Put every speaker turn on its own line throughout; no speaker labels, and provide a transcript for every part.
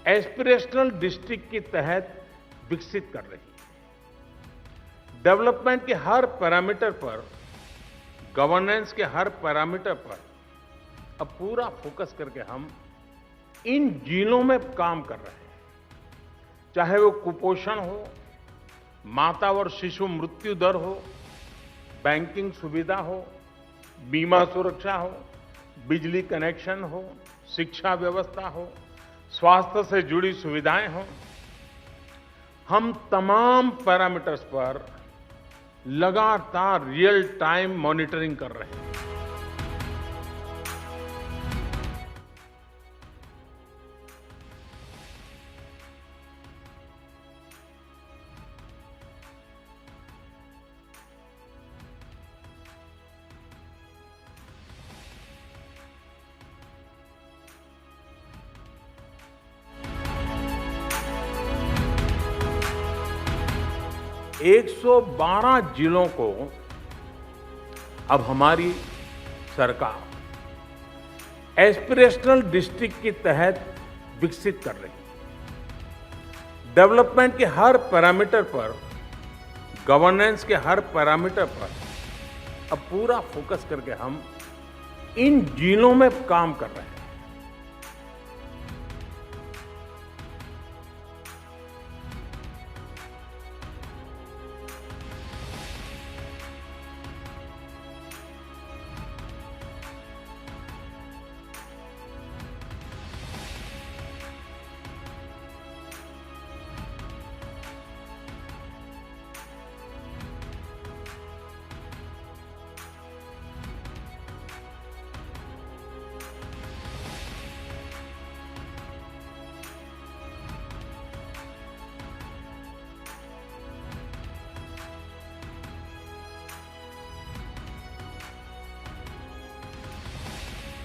Aspirational district के तहत विकसित कर रही है। डेवलपमेंट के हर पैरामीटर पर, गवर्नेंस के हर पैरामीटर पर अब पूरा फोकस करके हम इन जिलों में काम कर रहे हैं। चाहे वो कुपोषण हो, माता और शिशु मृत्यु दर हो, बैंकिंग सुविधा हो, बीमा सुरक्षा हो, बिजली कनेक्शन हो, शिक्षा व्यवस्था हो, स्वास्थ्य से जुड़ी सुविधाएं हो, हम तमाम पैरामीटर्स पर लगातार रियल टाइम मॉनिटरिंग कर रहे हैं। एक 112 जिलों को अब हमारी सरकार एस्पिरेशनल डिस्ट्रिक्ट के तहत विकसित कर रही है। डेवलपमेंट के हर पैरामीटर पर, गवर्नेंस के हर पैरामीटर पर अब पूरा फोकस करके हम इन जिलों में काम कर रहे हैं।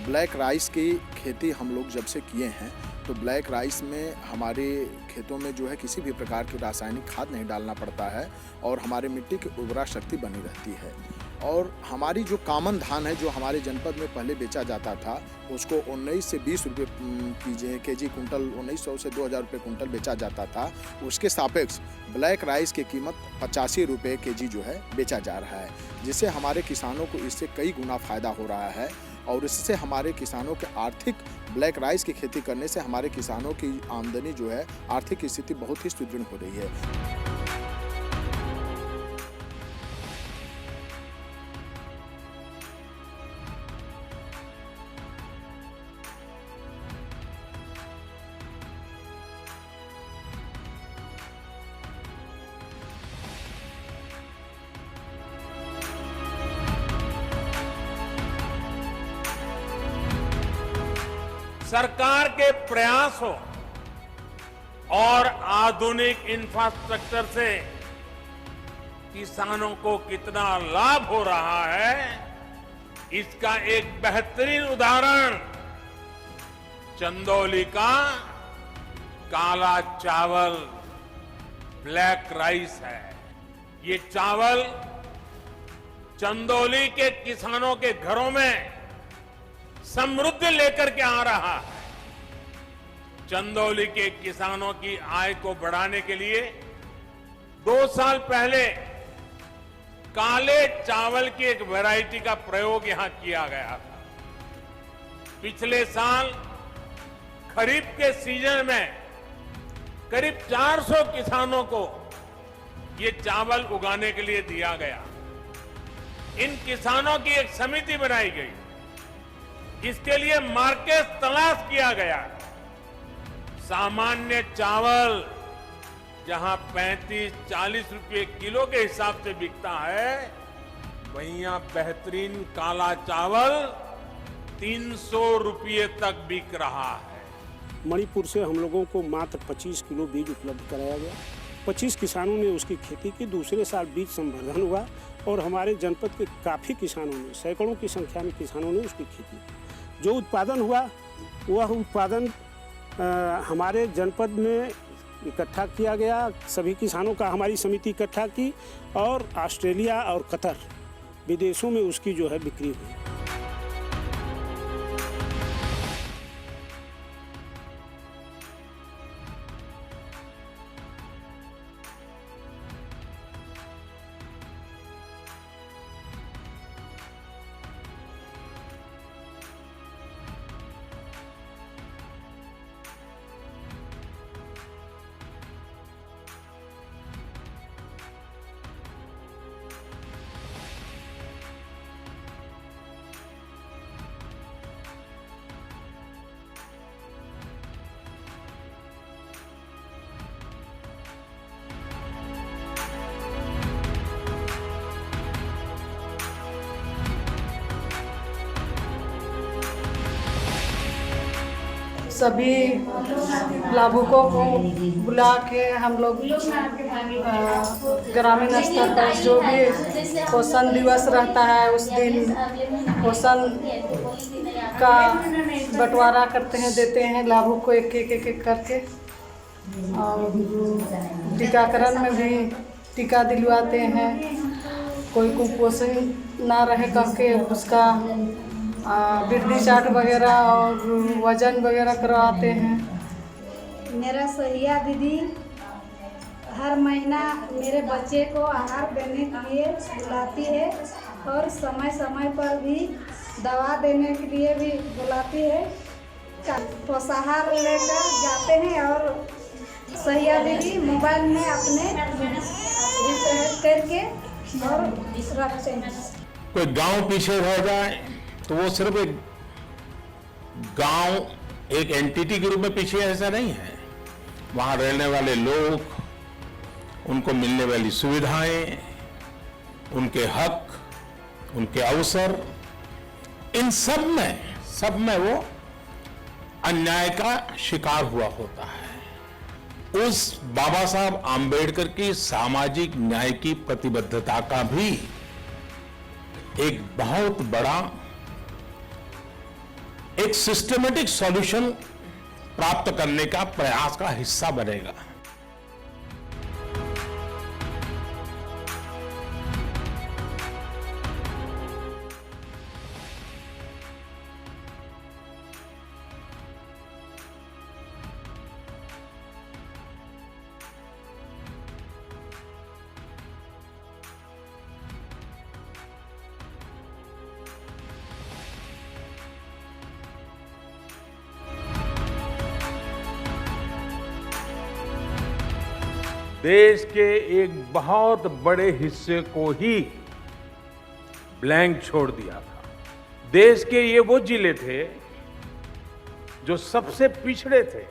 ब्लैक राइस की खेती हम लोग जब से किए हैं तो ब्लैक राइस में हमारे खेतों में जो है किसी भी प्रकार की रासायनिक खाद नहीं डालना पड़ता है और हमारे मिट्टी की उर्वरा शक्ति बनी रहती है। और हमारी जो कॉमन धान है जो हमारे जनपद में पहले बेचा जाता था उसको 19 से 20 रुपये केजी कुंटल, 1900 से 2000 रुपये कुंटल बेचा जाता था। उसके सापेक्ष ब्लैक राइस की कीमत 85 रुपये केजी जो है बेचा जा रहा है, जिससे हमारे किसानों को इससे कई गुना फायदा हो रहा है। और इससे हमारे किसानों के आर्थिक, ब्लैक राइस की खेती करने से हमारे किसानों की आमदनी जो है, आर्थिक स्थिति बहुत ही सुदृढ़ हो रही है।
सरकार के प्रयासों और आधुनिक इंफ्रास्ट्रक्चर से किसानों को कितना लाभ हो रहा है, इसका एक बेहतरीन उदाहरण चंदौली का काला चावल, ब्लैक राइस है। ये चावल चंदौली के किसानों के घरों में समृद्धि लेकर के आ रहा है। चंदौली के किसानों की आय को बढ़ाने के लिए 2 साल पहले काले चावल की एक वैरायटी का प्रयोग यहां किया गया था। पिछले साल खरीफ के सीजन में करीब 400 किसानों को ये चावल उगाने के लिए दिया गया। इन किसानों की एक समिति बनाई गई, इसके लिए मार्केट तलाश किया गया। सामान्य चावल जहां 35-40 रुपए किलो के हिसाब से बिकता है, वहीं यहां बेहतरीन काला चावल 300 रुपये तक बिक रहा है।
मणिपुर से हम लोगों को मात्र 25 किलो बीज उपलब्ध कराया गया। 25 किसानों ने उसकी खेती की। दूसरे साल बीज संवर्धन हुआ और हमारे जनपद के काफ़ी किसानों ने, सैकड़ों की संख्या में किसानों ने उसकी खेती की। जो उत्पादन हुआ वह उत्पादन हमारे जनपद में इकट्ठा किया गया। सभी किसानों का हमारी समिति इकट्ठा की और ऑस्ट्रेलिया और कतर विदेशों में उसकी जो है बिक्री हुई।
सभी लाभुकों को बुला के हम लोग ग्रामीण स्तर पर जो भी पोषण दिवस रहता है उस दिन पोषण का बंटवारा करते हैं, देते हैं लाभुक को एक एक करके। और टीकाकरण में भी टीका दिलवाते हैं, कोई कुपोषण ना रहे करके उसका वृद्धि चार्ट वगैरह और वजन वगैरह करवाते हैं।
मेरा सहिया दीदी हर महीना मेरे बच्चे को आहार देने के लिए बुलाती है और समय समय पर भी दवा देने के लिए भी बुलाती है। पोषाहार लेकर जाते हैं और सहिया दीदी मोबाइल में अपने करके और रखते हैं।
कोई गांव पीछे रह जाए तो वो सिर्फ एक गांव, एक एंटिटी के रूप में पीछे, ऐसा नहीं है। वहां रहने वाले लोग, उनको मिलने वाली सुविधाएं, उनके हक, उनके अवसर, इन सब में वो अन्याय का शिकार हुआ होता है। उस बाबा साहब आंबेडकर की सामाजिक न्याय की प्रतिबद्धता का भी एक बहुत बड़ा एक सिस्टमेटिक सॉल्यूशन प्राप्त करने का प्रयास का हिस्सा बनेगा। देश के एक बहुत बड़े हिस्से को ही ब्लैंक छोड़ दिया था। देश के ये वो जिले थे जो सबसे पिछड़े थे।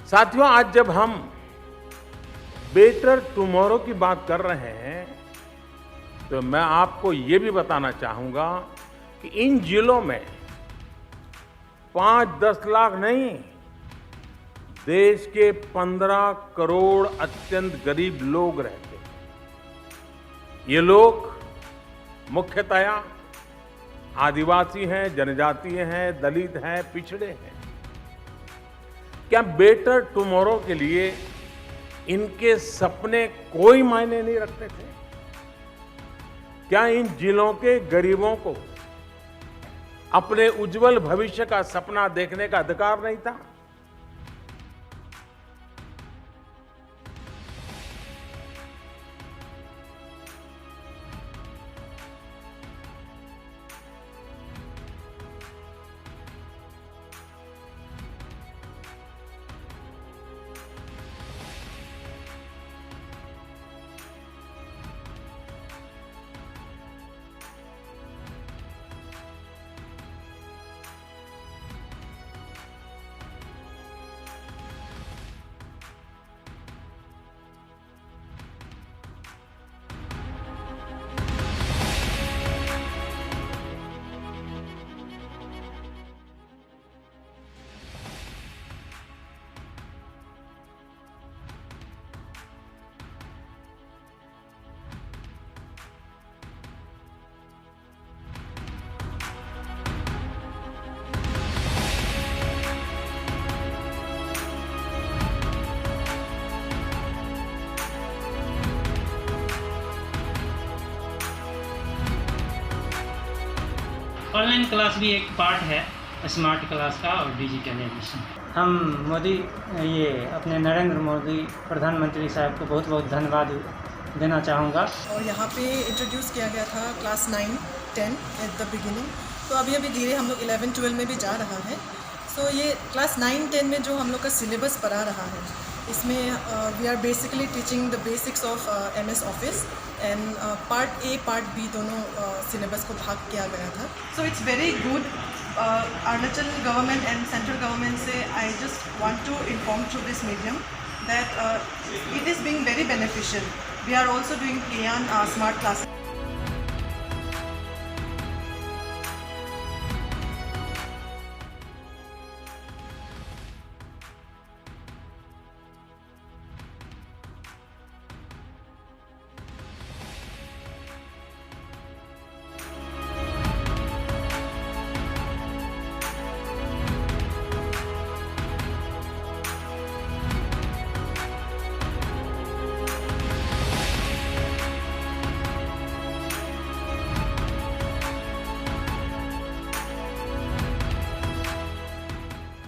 साथियों, आज जब हम बेटर टुमारो की बात कर रहे हैं तो मैं आपको ये भी बताना चाहूंगा कि इन जिलों में 5-10 लाख नहीं, देश के 15 करोड़ अत्यंत गरीब लोग रहते हैं। ये लोग मुख्यतया आदिवासी हैं, जनजातीय हैं, दलित हैं, पिछड़े हैं। क्या बेटर टुमारो के लिए इनके सपने कोई मायने नहीं रखते थे? क्या इन जिलों के गरीबों को अपने उज्जवल भविष्य का सपना देखने का अधिकार नहीं था?
ऑनलाइन क्लास भी एक पार्ट है स्मार्ट क्लास का और डिजिटल एजुकेशन। हम मोदी ये अपने नरेंद्र मोदी प्रधानमंत्री साहब को बहुत बहुत धन्यवाद देना चाहूँगा।
और यहाँ पे इंट्रोड्यूस किया गया था क्लास 9, 10 एट द बिगिनिंग, तो अभी धीरे हम लोग 11, 12 में भी जा रहा है। सो ये क्लास 9, 10 में जो हम लोग का सिलेबस पढ़ा रहा है, इसमें we are basically teaching the basics of MS office and part A, part B दोनों सिलेबस को भाग किया गया था। So it's very good. Arunachal government and central government से I just want to inform through this medium that it is being very beneficial. We are also doing Kian smart classes.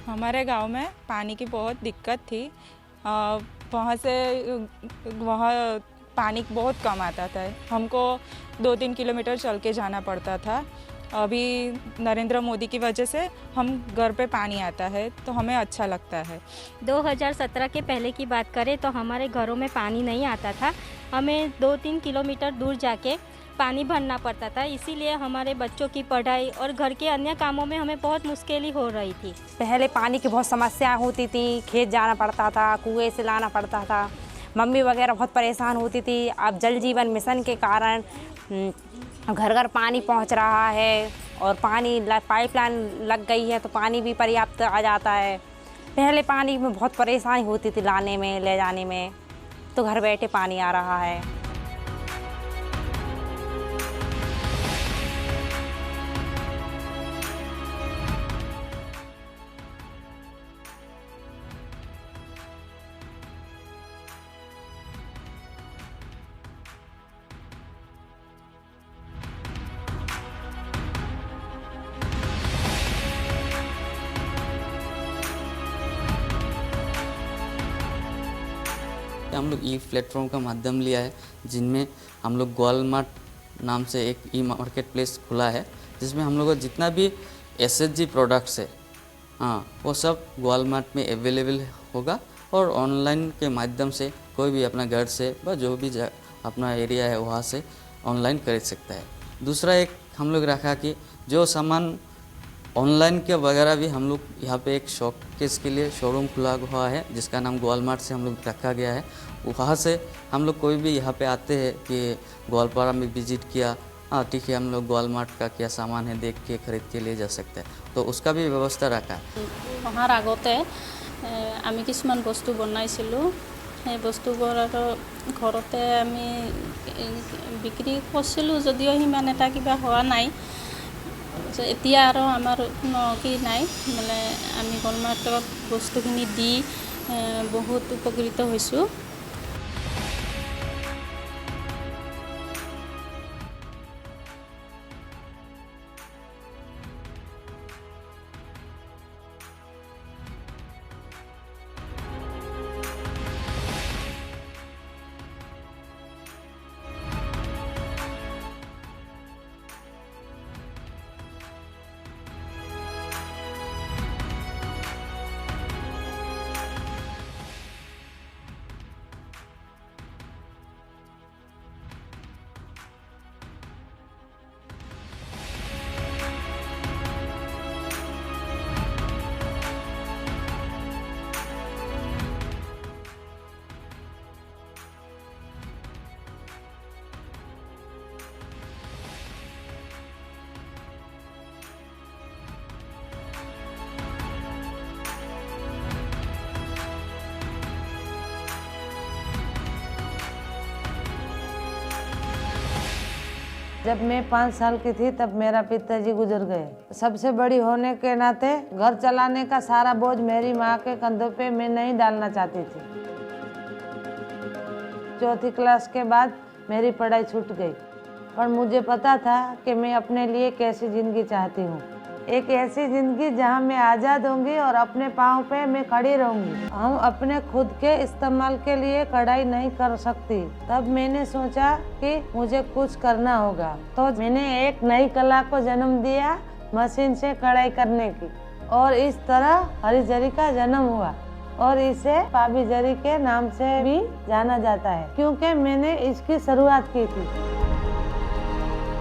हमारे गांव में पानी की बहुत दिक्कत थी। वहाँ पानी बहुत कम आता था, हमको 2-3 किलोमीटर चल के जाना पड़ता था। अभी नरेंद्र मोदी की वजह से हम घर पे पानी आता है तो हमें अच्छा लगता है।
2017 के पहले की बात करें तो हमारे घरों में पानी नहीं आता था, हमें 2-3 किलोमीटर दूर जाके पानी भरना पड़ता था। इसीलिए हमारे बच्चों की पढ़ाई और घर के अन्य कामों में हमें बहुत मुश्किल हो रही थी।
पहले पानी की बहुत समस्या होती थी, खेत जाना पड़ता था, कुएं से लाना पड़ता था, मम्मी वगैरह बहुत परेशान होती थी। अब जल जीवन मिशन के कारण घर घर पानी पहुंच रहा है और पानी पाइपलाइन लग गई है तो पानी भी पर्याप्त आ जाता है। पहले पानी में बहुत परेशानी होती थी लाने में ले जाने में, तो घर बैठे पानी आ रहा है।
हम लोग ई प्लेटफॉर्म का माध्यम लिया है, जिनमें हम लोग गोलमार्ट नाम से एक ई मार्केट प्लेस खुला है, जिसमें हम लोग का जितना भी एसएचजी प्रोडक्ट्स है वो सब गोलमार्ट में अवेलेबल होगा और ऑनलाइन के माध्यम से कोई भी अपना घर से व जो भी अपना एरिया है वहाँ से ऑनलाइन खरीद सकता है। दूसरा एक हम लोग रखा कि जो सामान ऑनलाइन के वगैरह भी हम लोग यहाँ पे एक शोकेस के लिए शोरूम खुला हुआ है, जिसका नाम गोलमार्ट से हम लोग रखा गया है। वहाँ से हम लोग कोई भी यहाँ पे आते हैं कि गोलपारा में विजिट किया, ठीक है, हम लोग गोलमार्ट का क्या सामान है देख के खरीद के ले जा सकते हैं, तो उसका भी व्यवस्था रखा है।
অহাৰ আগতে আমি কিছুমান বস্তু বনাইছিলোঁ, সেই বস্তুবোৰ আৰু ঘৰতে আমি বিক্ৰী কৰিছিলোঁ, যদিও সিমান এটা কিবা হোৱা নাই। এতিয়া আৰু আমাৰ কোনো কি নাই, মানে আমি গোলমাৰ্টত বস্তুখিনি দি বহুত উপকৃত হৈছোঁ।
जब मैं 5 साल की थी तब मेरा पिताजी गुजर गए। सबसे बड़ी होने के नाते घर चलाने का सारा बोझ मेरी माँ के कंधों पे मैं नहीं डालना चाहती थी। 4th क्लास के बाद मेरी पढ़ाई छूट गई, पर मुझे पता था कि मैं अपने लिए कैसी ज़िंदगी चाहती हूँ। एक ऐसी ज़िंदगी जहाँ मैं आज़ाद होंगी और अपने पाँव पे मैं खड़ी रहूँगी। हम अपने खुद के इस्तेमाल के लिए कढ़ाई नहीं कर सकती। तब मैंने सोचा कि मुझे कुछ करना होगा, तो मैंने एक नई कला को जन्म दिया, मशीन से कढ़ाई करने की, और इस तरह हरी जरी का जन्म हुआ और इसे पाबी जरी के नाम से भी जाना जाता है, क्योंकि मैंने इसकी शुरुआत की थी।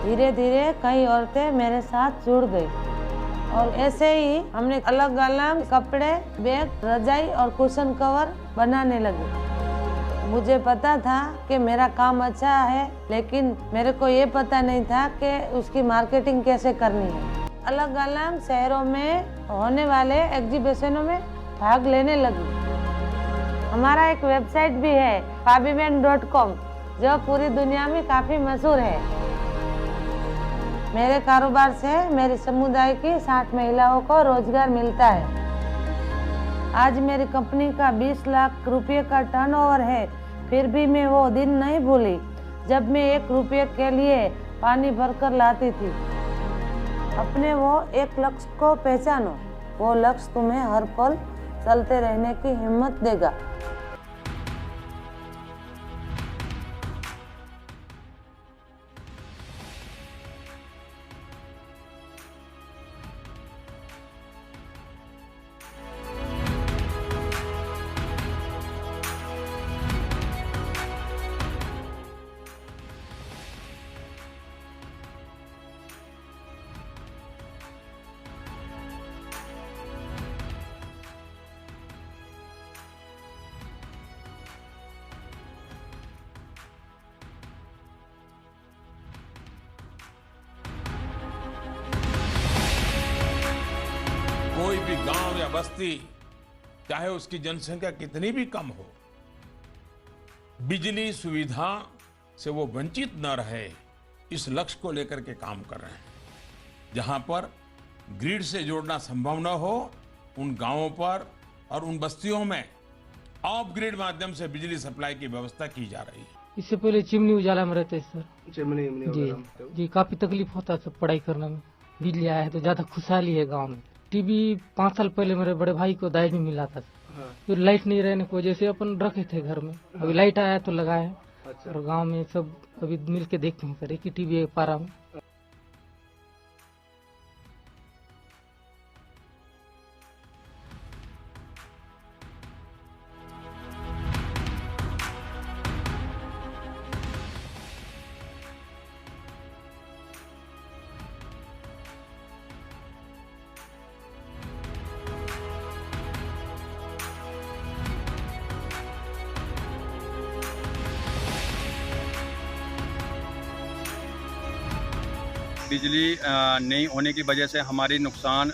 धीरे धीरे कई औरतें मेरे साथ जुड़ गई और ऐसे ही हमने अलग अलग कपड़े, बैग, रजाई और कुशन कवर बनाने लगे। मुझे पता था कि मेरा काम अच्छा है, लेकिन मेरे को ये पता नहीं था कि उसकी मार्केटिंग कैसे करनी है। अलग अलग शहरों में होने वाले एग्जीबिशनों में भाग लेने लगी। हमारा एक वेबसाइट भी है pabimen.com, जो पूरी दुनिया में काफ़ी मशहूर है। मेरे कारोबार से मेरे समुदाय की 60 महिलाओं को रोजगार मिलता है। आज मेरी कंपनी का 20 लाख रुपए का टर्नओवर है, फिर भी मैं वो दिन नहीं भूली जब मैं 1 रुपये के लिए पानी भरकर लाती थी। अपने वो एक लक्ष्य को पहचानो वो लक्ष्य तुम्हें हर पल चलते रहने की हिम्मत देगा।
कोई भी गांव या बस्ती, चाहे उसकी जनसंख्या कितनी भी कम हो, बिजली सुविधा से वो वंचित न रहे, इस लक्ष्य को लेकर के काम कर रहे हैं। जहां पर ग्रिड से जोड़ना संभव न हो, उन गांवों पर और उन बस्तियों में ऑफ ग्रिड माध्यम से बिजली सप्लाई की व्यवस्था की जा रही है।
इससे पहले चिमनी उजाला में रहते सर।
चिमनी
जी काफी तकलीफ होता है सब पढ़ाई करने में। बिजली आया है तो ज्यादा खुशहाली है गांव में। टीवी 5 साल पहले मेरे बड़े भाई को दाई में मिला था। फिर लाइट नहीं रहने की वजह से अपन रखे थे घर में। अभी लाइट आया तो लगाए। और गांव में सब अभी मिल के देखते हैं सर, एक ही टीवी है पारा में।
बिजली नहीं होने की वजह से हमारी नुकसान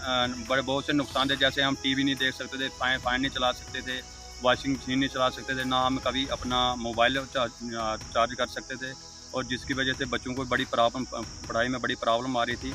बहुत से नुकसान थे। जैसे हम टीवी नहीं देख सकते थे, फैन नहीं चला सकते थे, वॉशिंग मशीन नहीं चला सकते थे, ना हम कभी अपना मोबाइल चार्ज कर सकते थे, और जिसकी वजह से बच्चों को बड़ी प्रॉब्लम, पढ़ाई में बड़ी प्रॉब्लम आ रही थी।